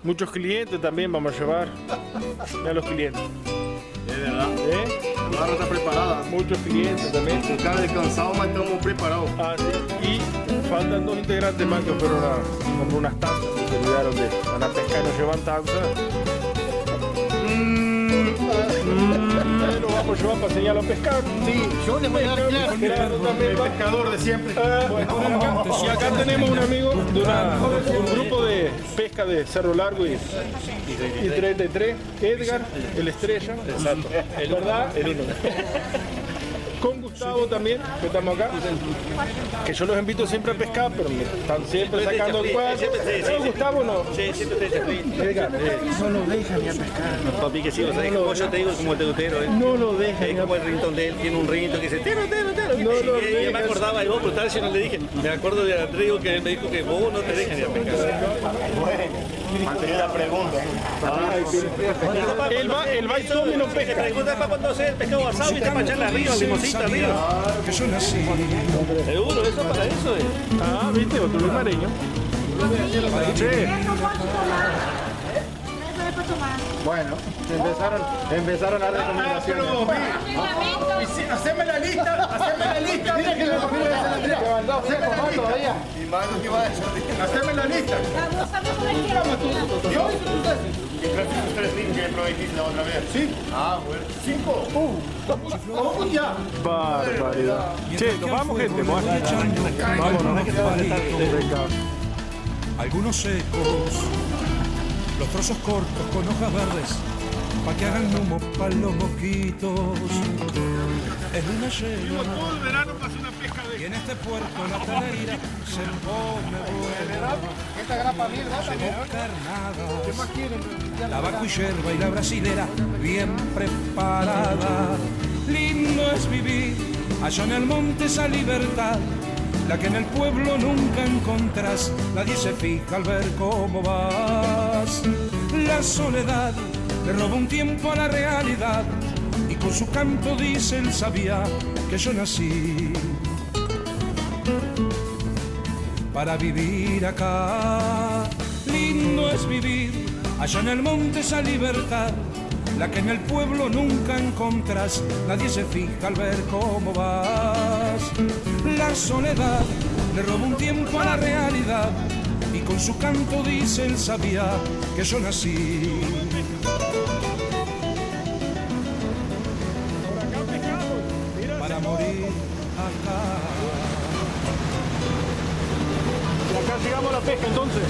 Muchos clientes también vamos a llevar. Mira los clientes. Es verdad. La barra está preparada. Muchos clientes también. Con cara de cansado, mas estamos preparados. Ah, sí. Y faltan 2 integrantes más que fueron a comprar unas tazas. Se olvidaron de van a pescar y nos llevan tazas. Lo vamos a llevar para enseñarlo a pescar. Sí, yo les voy a dar claro. El pescador de siempre. Y acá tenemos un amigo de un grupo de pesca de Cerro Largo y 33, Edgar, el estrella. Exacto. ¿Verdad? El uno. Con Gustavo también, que estamos acá. Que yo los invito siempre a pescar, pero me están siempre sacando el cuadro. ¿No, Gustavo no? Sí, siempre te Edgar, No lo dejan ni a pescar. papi, que sí, o sea, es como yo te digo, como el tegutero, no lo dejan. es como el ringtone de él, tiene un ringtone que dice, tero, y yo me acordaba de vos, pero tal vez yo no le dije, me acuerdo de Andrés que él me dijo que vos no te dejan ni a pescar. Antes de la pregunta. Él va y toma y no pesca. Pregunta para cuando hace el pescado asado y está para echarle arriba, limoncito arriba. Que yo nací. Seguro, eso para eso es. Ah, viste, otro lugareño. Che, Bueno, empezaron las recomendaciones. Haceme la lista. Mira que la familia de la tira. Todavía. Y más que va a decir. Haceme la lista. ¿Yo? ¿Qué clases que prometiste la otra vez? Sí. Ah, bueno. 5. ¿Cómo ya? barbaridad. Che, nos vamos, gente. Vámonos. Algunos secos, los trozos cortos con hojas verdes, pa' que hagan humo pa' los mosquitos. Es una llena. Todo el verano pasa una pesca Y de... en este puerto la taneira se pone buena. Esta grapa mierda Se también. busca nada. ¿Qué más quieren? La vaca y yerba y la brasilera bien preparada. Lindo es vivir allá en el monte esa libertad, la que en el pueblo nunca encontrás. Nadie se fija al ver cómo vas. La soledad le roba un tiempo a la realidad y con su canto dice él sabía que yo nací para vivir acá. Lindo es vivir allá en el monte esa libertad, la que en el pueblo nunca encontrás. Nadie se fija al ver cómo vas. La soledad le roba un tiempo a la realidad y con su canto dice él sabía que yo nací. Para morir acá. Y acá llegamos a la pesca entonces.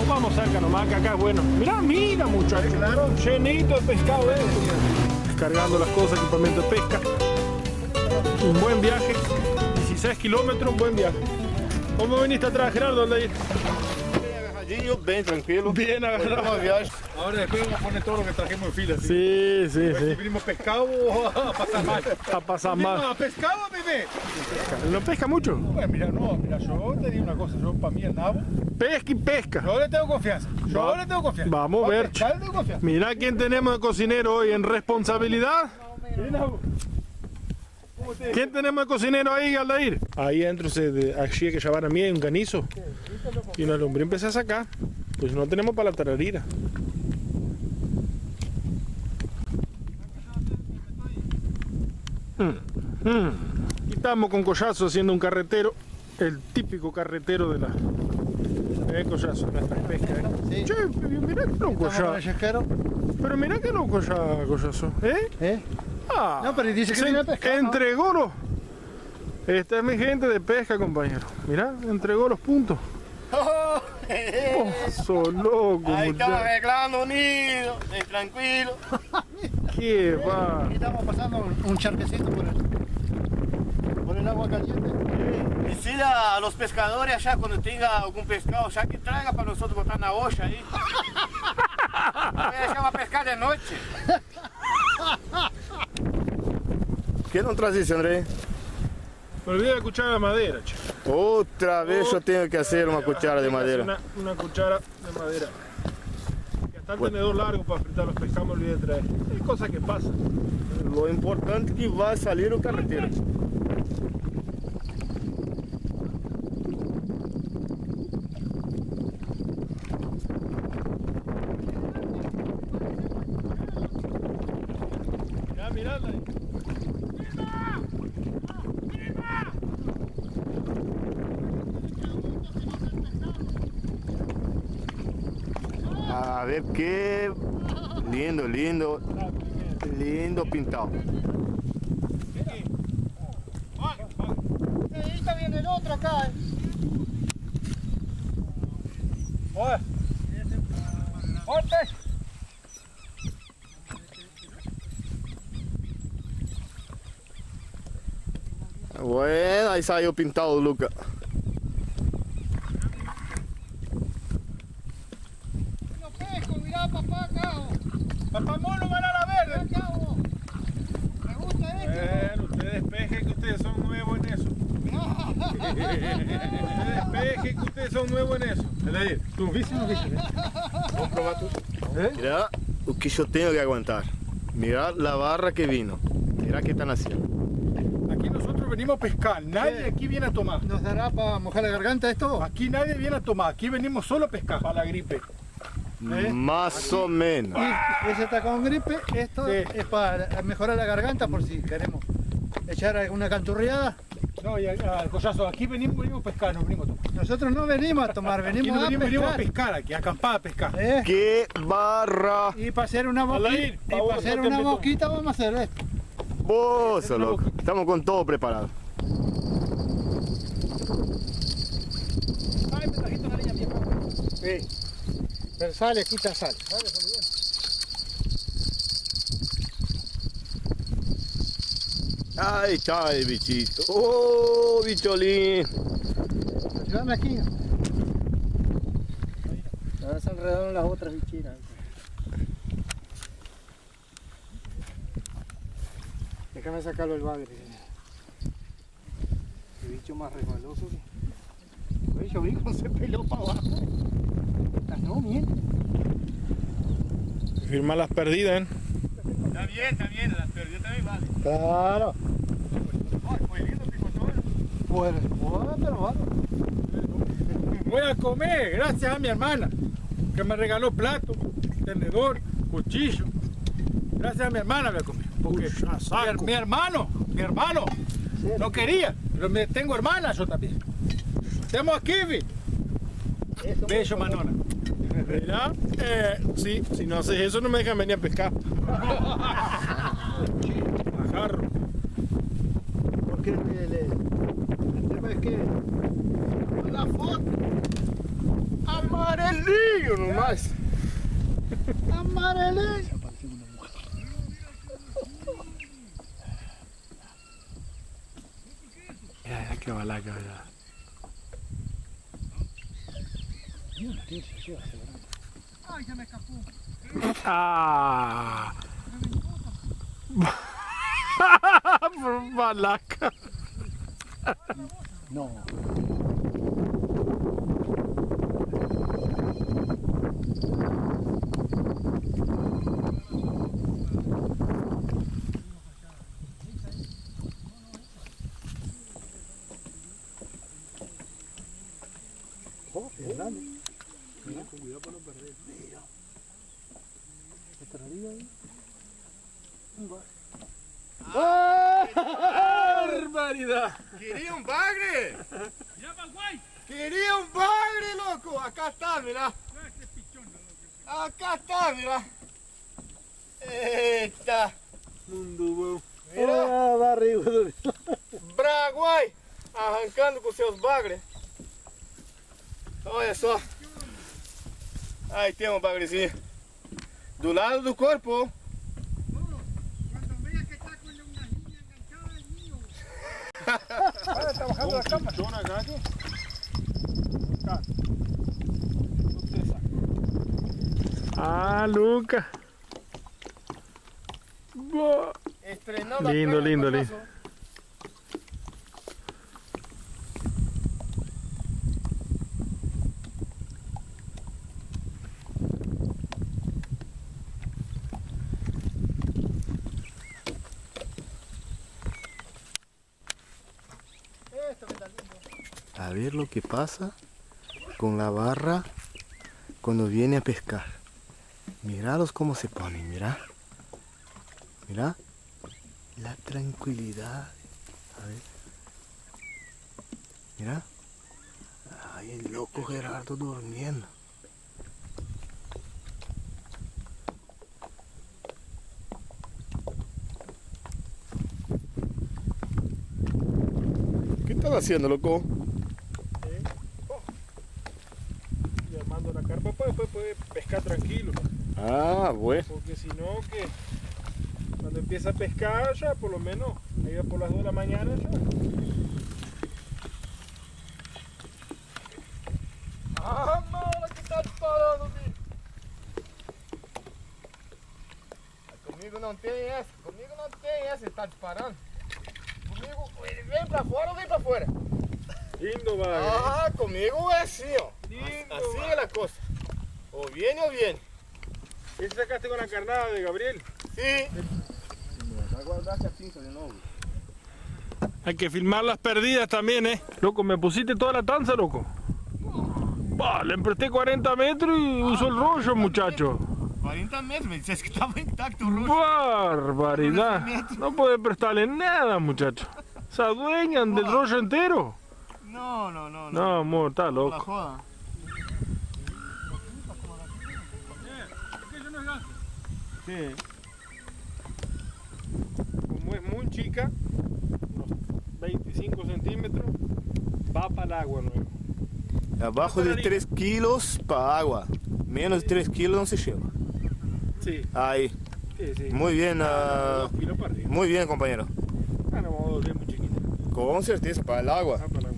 Vamos cerca nomás, que acá es bueno. Mira muchachos, claro, llenito de pescado, Cargando las cosas, equipamiento de pesca. Un buen viaje, 16 kilómetros, un buen viaje. ¿Cómo viniste atrás, Gerardo, Aldair? Bem tranquilo. Bien agarrado. Uma viagem. Ahora después vamos a poner todo lo que trajimos en fila. ¿Sí? Sí. Si vinimos pescado o a pasar mal. A pasar mal. ¿A pescado, bebé? ¿No pesca mucho? Bueno, mira, yo te digo una cosa, yo para mí el nabo, Pesca y pesca. yo le tengo confianza. Vamos a ver. Pescar, le tengo confianza. Mirá quién tenemos de cocinero hoy en responsabilidad. ¿Quién tenemos de cocinero ahí, Aldair? Ahí adentro allí que llevar a mí hay un canizo. Y una lumbre empecé a sacar. Pues no tenemos para la tararira. Y estamos con Collazo haciendo un carretero. El típico carretero de la... Collazo, nuestras pescas, Sí. Che, mirá que no Collazo. Pero mirá que no Collazo, Ah, No, pero dice que viene a pescar, ¿no? entregó los... Esta es mi gente de pesca, compañero. Mirá, entregó los puntos. Oh, sos loco, Ahí estamos muchacho. arreglando un nido, tranquilo. Qué va. Aquí estamos pasando un charquecito por el agua caliente. Decida a los pescadores allá cuando tenga algún pescado, ya que traiga para nosotros botar na olla ahí. Ya va a pescar de noche. ¿Qué no traes, André? Me olvidé la cuchara de madera, che. Otra vez yo tengo que hacer una cuchara de madera. Una cuchara de madera. Y hasta el tenedor largo para fritar los pescados me olvidé de traer. Es cosa que pasa. Lo importante es que va a salir o carretero. Mirala ahí. A ver qué lindo, lindo, lindo pintado. Ahí está bien el otro acá. Oye. Oye. Bueno, ahí salió pintado, Luca. No pesco, mirá papá acá. Papá mono, van a la verde. Acá, me gusta Ustedes pesquen que ustedes son nuevos en eso. Ustedes pesquen que ustedes son nuevos en eso. ¿Tú viste o no viste? Vamos a probar tú. Mira lo que yo tengo que aguantar. Mira la barra que vino. Mira qué están haciendo. Aquí nosotros venimos a pescar, nadie aquí viene a tomar. ¿Nos dará para mojar la garganta esto? Aquí nadie viene a tomar, aquí venimos solo a pescar para la gripe. Más o menos. Y ese está con gripe, esto Sí. es para mejorar la garganta por si queremos echar alguna canturriada. No, y al collazo, aquí venimos a pescar, no venimos a tomar. Nosotros no venimos a tomar, Aquí venimos, no venimos a a pescar. pescar, aquí, a acampar a pescar. ¡Qué barra! Y para hacer una Alain, boquita, vamos, no te metas. vamos a hacer esto. Vos, loco. Estamos con todo preparado. Sí. Pero sale, quita sal. Ahí está el bichito. ¡Oh, bicholín! Ayúdame aquí. Ahora se enredaron las otras bichinas. Déjame sacarlo el bagre. El bicho más resbaloso que... Oye, yo vi cómo se peló para abajo. No, miente. Firma las perdidas, ¿eh? Está bien, las perdidas también vale. Claro. Fue lindo que contó. Bueno, pero bueno. Voy a comer, gracias a mi hermana, que me regaló plato, tenedor, cuchillo. Gracias a mi hermana voy a comer. Porque mi hermano, no quería, pero tengo hermana yo también. Estamos aquí, vi. Bello, Manona. ¿Verdad? Sí, si no haces eso no me dejan venir a pescar. Agarro. ¿Por qué el tema es que La foto. Amarelinho nomás. amarelinho. Mira, qué balaca, ¿verdad? Ay, se me escapó. Ah. Balaca. No. Oh, Fernando. Mira, con cuidado para no perder. Mira. ¿Estará ahí? ¡Barbaridad! Quería un bagre. Quería un bagre, loco. Acá está, mira. Acá está, mira. Eita. Mira. Ah, barrigudo. Braguai arrancando com seus bagres. Olha só. Aí tem um bagrezinho. Do lado do corpo. Está bajando la cama. Ah, Luca. Estrenando a Lindo, cama, lindo, papazo. lindo. A ver lo que pasa con la barra cuando viene a pescar. Miralos cómo se ponen, mira. Mira. La tranquilidad. A ver. Mira. Ay, el loco Gerardo durmiendo. ¿Qué estás haciendo, loco? Y armando la carpa para después poder pescar tranquilo. Ah, bueno. Porque si no, que cuando empieza a pescar ya por lo menos, ahí va por las 2 de la mañana ya. Ah, mala que tá disparando, bicho. Comigo não tem essa, ele tá disparando. Comigo, ele vem pra fora ou vem pra fora? Lindo va. Ah, comigo é assim, ó. Lindo, Assim va. é a coisa. Ou viene ou viene. ¿Ese sacaste con la carnada de Gabriel? Sí. Vai guardar essa pinça de novo. Hay que filmar las perdidas también, Loco, me pusiste toda la tanza, loco. Bah, le empresté 40 metros y usó el rollo, muchacho. 40 metros, me disseste que tava intacto o roxo. Barbaridad. No puede prestarle nada, muchacho. ¿Se adueñan del rollo entero? Não, não, não. No, amor, está La loco. joda. Sí. Como es muy chica, unos 25 centímetros, va para el agua nuevo. Abajo de 3 kilos para agua. Menos de 3 kilos no se lleva. Sí, Ahí. sí, sí. Muy bien, 2 kilos para arriba. muy bien, compañero. Ah, no, vamos a volver muy chiquita. Con certeza, para el agua. Va para el agua.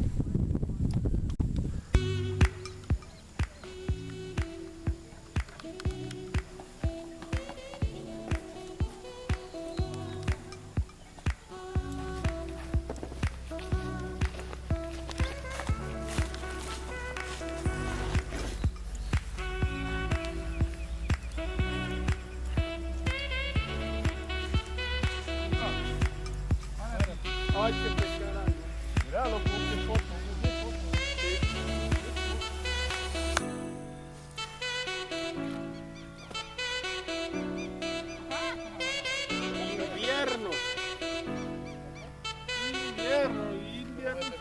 Hay que pescar algo. Mirá, loco, que foto. Invierno. Invierno, invierno.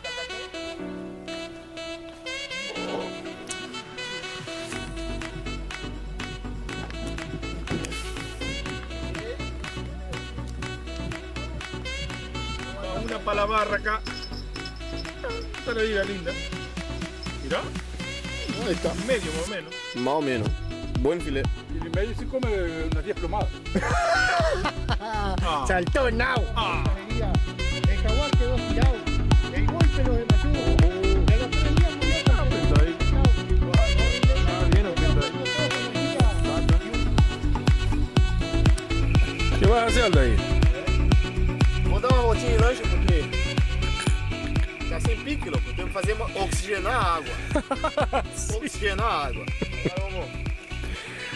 Una para la barra acá. Esta la diga linda. Mirá, Ahí está. medio más o menos. Más o menos. Buen filet. Y en medio se come unas 10 plomadas. Saltó now. El jaguar quedó tirado. El golpe lo desmayó. De los 3 días murió. Ah, bien, ¿qué vas a hacer, Aldair? Vou dar uma voltinha de lanche porque tá sem pique, louco. Temos que fazer oxigenar a água. Oxigenar a água. Agora vamos.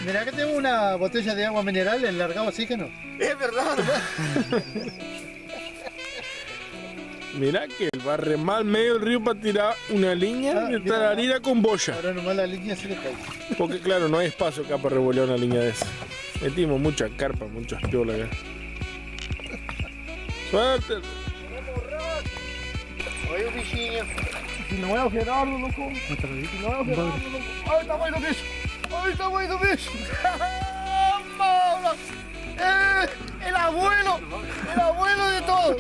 Mirá que tengo una botella de agua mineral en largado oxígeno. É verdade, né? Mirá que él va a remar medio del río para tirar una línea de mira. tararira con boya. Ahora nomás la línea se le cae. Porque claro, no hay espacio acá para revolear una línea de esa. Metimos mucha carpa, muchas piolas acá. Suerte. Olha o bichinho. Si no es Gerardo, loco. No es Gerardo, loco. Olha o tamanho do bicho. Olha o tamanho do bicho. Maula. El abuelo de todos.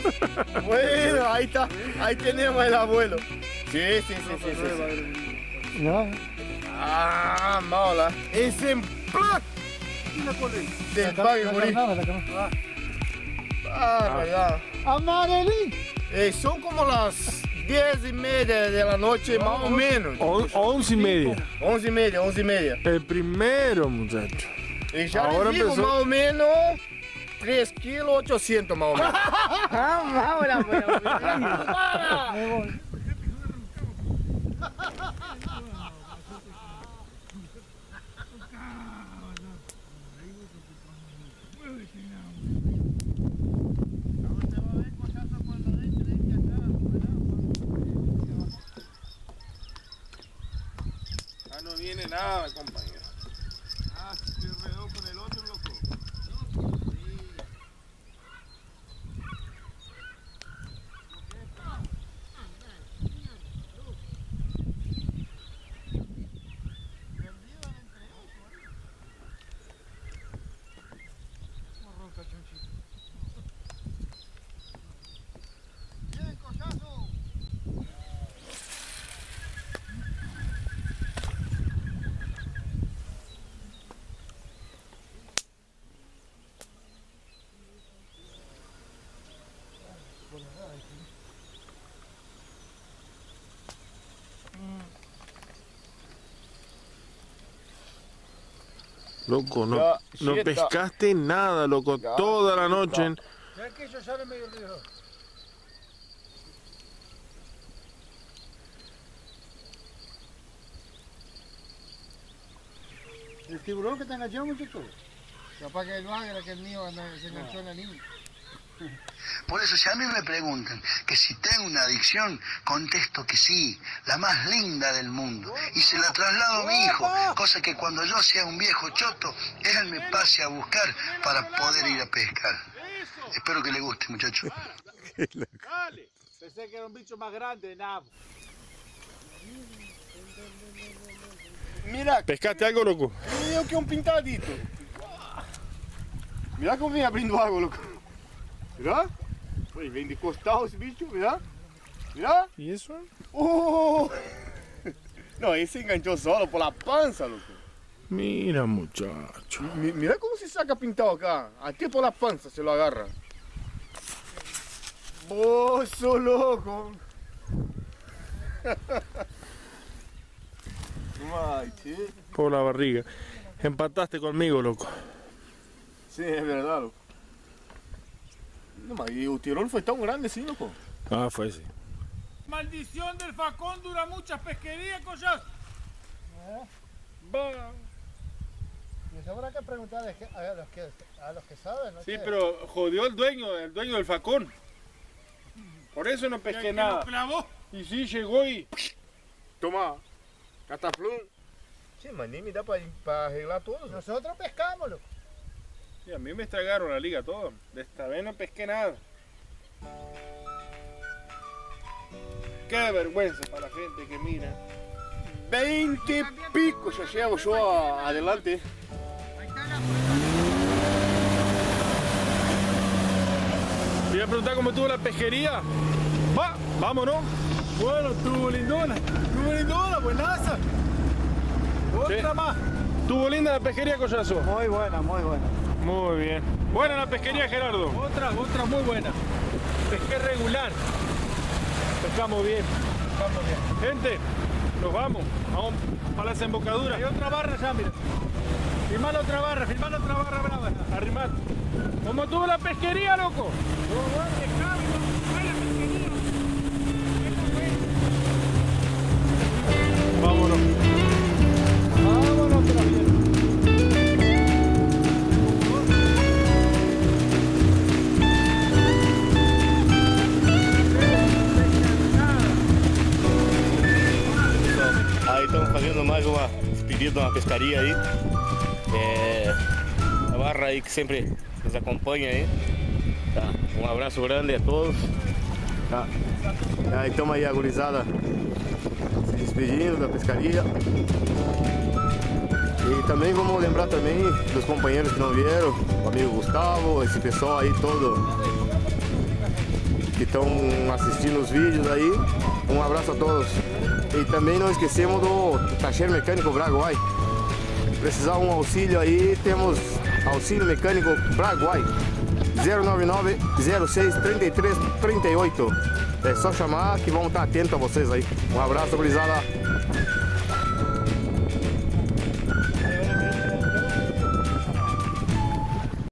Bueno, ahí está. Ahí tenemos el abuelo. Sí, sí, sí, sí, sí. No. Ah, maula. Exemplar. Del pague, morir. Ah, verdad. Amarelín. Son como las 10:30 de la noche, más o menos. 11:30. 11:30, 11:30. El primero, muchacho. Y ya Ahora les digo, empezó. más o menos 3 kilos 800 más o menos. Me voy. Ah, no viene nada, compañero. Ah, se enredó con el otro, loco. Loco, no, Ya, no siete. pescaste nada, loco, toda la noche. Ya que ellos salen medio lejos. El tiburón que te enganchó, muchacho. Capaz que no haga que el mío se enganchó en la línea. Por eso, si a mí me preguntan que si tengo una adicción, contesto que sí, la más linda del mundo. Y se la traslado a mi hijo, cosa que cuando yo sea un viejo choto, él me pase a buscar para poder ir a pescar. Espero que le guste, muchachos. Dale. Pensé que era un bicho más grande, nada. Mira, ¿Pescaste algo, loco? eu que um pintadito. Mira como vem abrindo água, louco. Mira? Ué, vem de costal esse bicho, mira. Mira? ¿Y eso? Oh! Não, esse enganchou solo por la pança, louco. Mira, muchacho. Mira como se saca pintado acá. Até por la panza se lo agarra. Bozo, louco. Ai, che. Por la barriga. Empataste conmigo, loco. Sim, é verdade, louco. Não, mas e o tirón foi tão grande assim, louco? Ah, fue así. Maldición del facón dura muchas pesquerías, cosas. Y eso habrá que preguntar a los que saben, ¿no? Sí, pero jodió el dueño del facón. Por eso no pesqué nada. Y sí, llegó y... Toma, cataflum. Sim, mas nem me dá pra arreglar todos. Nosotros pescamos, loco. Sí, a mí me estragaron la liga todo. De esta vez no pesqué nada. Qué vergüenza para la gente que mira. 20 pico já llevo yo adelante. Te voy a preguntar cómo estuvo la pesquería. Va, vámonos. Bueno, estuvo lindona, buenaza. Otra más. ¿Estuvo linda la pesquería, Collazo? Muy buena, muy buena. Muy bien. Buena la pesquería, Gerardo. Otra muy buena. Pesqué regular. Pescamos bien. Gente, nos vamos. Vamos para la desembocadura. Hay otra barra ya, mira. Filmá la otra barra brava. Arrimate. ¿Cómo estuvo la pesquería, loco? Vámonos. Vámonos, todavía. Aí estamos fazendo mais uma despedida, uma pescaria aí. A barra aí que sempre nos acompanha aí. Tá. Um abraço grande a todos. Tá. Aí estamos aí a gurizada se despedindo da pescaria. E também vamos lembrar também dos companheiros que não vieram, o amigo Gustavo, esse pessoal aí todo que estão assistindo os vídeos aí. Um abraço a todos. E também não esquecemos do tacheiro mecânico Braguai. Precisar um auxílio aí, temos auxílio mecânico Braguai 099 06 33 38. É só chamar que vamos estar atentos a vocês aí. Um abraço, gurizada.